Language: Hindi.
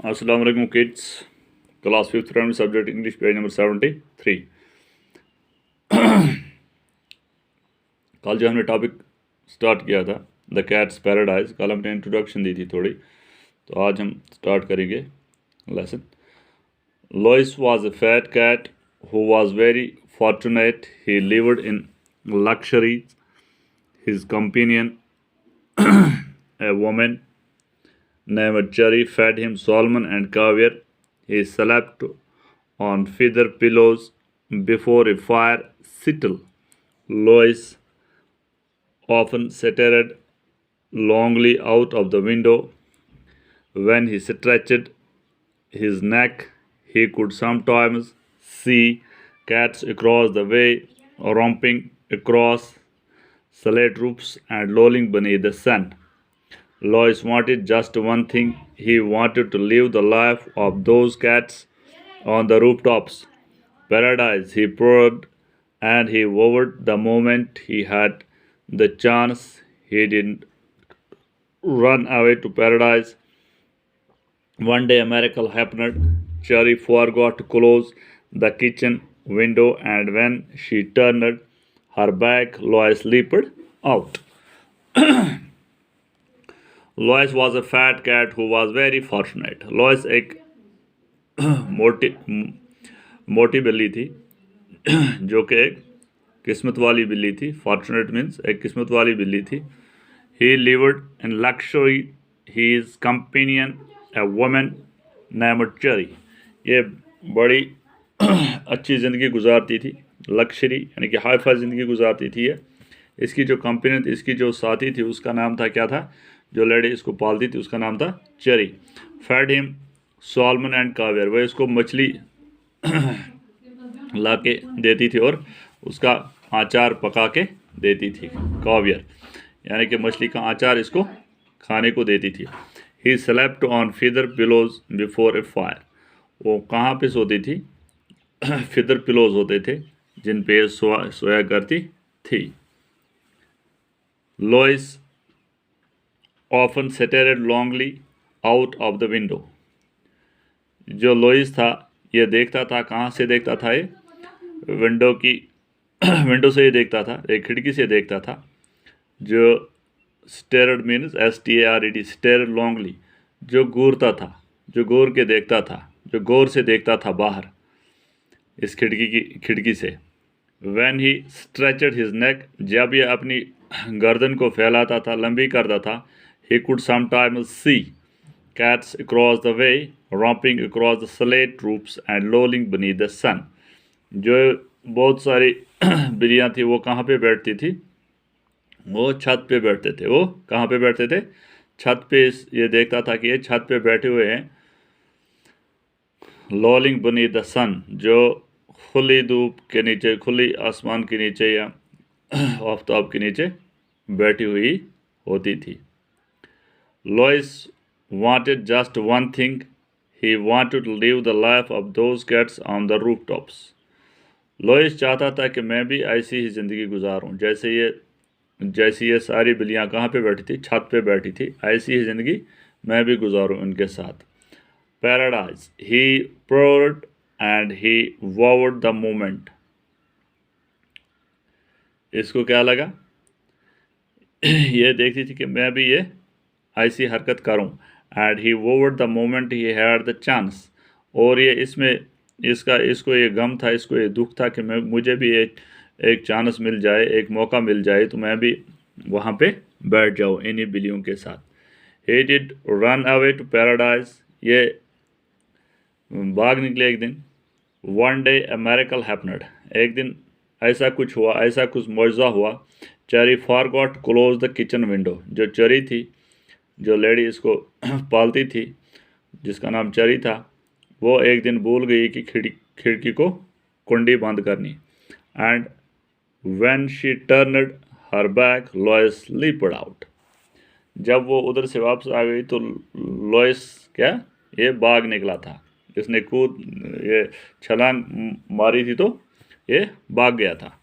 Assalamu alaikum kids. Class 5th primary subject English page number 73. कल जो हमने टॉपिक स्टार्ट किया था द कैट्स पैराडाइज, कल हमने इंट्रोडक्शन दी थी थोड़ी, तो आज हम स्टार्ट करेंगे lesson. Lois was a fat cat who was very fortunate. He lived in luxury. His companion, a woman named Cherry, fed him salmon and caviar. He slept on feather pillows before a fire settle. Lois often stared longingly out of the window. When he stretched his neck, he could sometimes see cats across the way, romping across slate roofs and lolling beneath the sun. Lois wanted just one thing. He wanted to live the life of those cats on the rooftops. Paradise, he purred, and he vowed the moment he had the chance. He didn't run away to paradise. One day a miracle happened. Cherry forgot to close the kitchen window, and when she turned her back, Lois leaped out. Lois was a fat cat who was very fortunate. Lois एक मोटी बिल्ली थी जो कि एक किस्मत वाली बिल्ली थी. फॉर्चुनेट मीन्स एक किस्मत वाली बिल्ली थी. He lived in luxury. His companion, a woman named Cherry. ये बड़ी अच्छी ज़िंदगी गुजारती थी. लक्शरी यानी कि हाई फाई ज़िंदगी गुजारती थी ये. इसकी जो कंपेनियन, इसकी जो साथी थी, उसका नाम था, क्या था, जो लेडी इसको पालती थी उसका नाम था Cherry. Fed him salmon and caviar. वह इसको मछली ला के देती थी और उसका आचार पका के देती थी. कावियर यानी कि मछली का आचार इसको खाने को देती थी. He slept on feather pillows before A fire. वो कहाँ पे सोती थी? फिदर पिलोज होते थे जिन पे सोया करती थी. Lois often stared longingly out of the window. जो लोइस था ये देखता था, कहाँ से देखता था? ये विंडो से ये देखता था, एक खिड़की से देखता था. जो stared means STARED, stared longingly, जो घूरता था, जो घूर के देखता था, जो गौर से देखता था बाहर इस खिड़की से. When he stretched his neck, जब ये अपनी गर्दन को फैलाता था, लंबी करता था, he could sometimes see cats across the way, romping across the slate roofs and lolling beneath the sun. जो बहुत सारी बिल्लियाँ थी वो कहाँ पे बैठती थी? वो छत पे बैठते थे. वो कहाँ पे बैठते थे? छत पे. ये देखता था कि ये छत पे बैठे हुए हैं. लॉलिंग beneath द सन, जो खुली धूप के नीचे, खुली आसमान के नीचे या आफ्ताब के नीचे बैठी हुई होती थी. Lois wanted just one thing. He wanted to live the life of those cats on the rooftops. Lois चाहता था कि मैं भी ऐसी ही ज़िंदगी गुजारूं जैसी ये सारी बिल्लियाँ कहाँ पे बैठी थी? छत पे बैठी थी. ऐसी ही ज़िंदगी मैं भी गुजारूं उनके साथ. Paradise, he purred and he vowed the moment. इसको क्या लगा? ये देखती थी कि मैं भी ये ऐसी हरकत करूं. And he vowed the moment he had the chance. और ये इसको ये गम था, इसको ये दुख था कि मुझे भी एक चांस मिल जाए, एक मौका मिल जाए तो मैं भी वहाँ पे बैठ जाऊँ इन्हीं बिल्लियों के साथ. He did run away to paradise. ये भाग निकले एक दिन. One day a miracle happened. एक दिन ऐसा कुछ हुआ, ऐसा कुछ मौजज़ा हुआ. Cherry forgot to close the kitchen window. जो चेरी थी, जो लेडी इसको पालती थी, जिसका नाम चेरी था, वो एक दिन भूल गई कि खिड़की को कुंडी बंद करनी. And when she turned her back, Lois leaped out. जब वो उधर से वापस आ गई तो लोइस ये भाग निकला था. इसने ये छलांग मारी थी तो ये भाग गया था.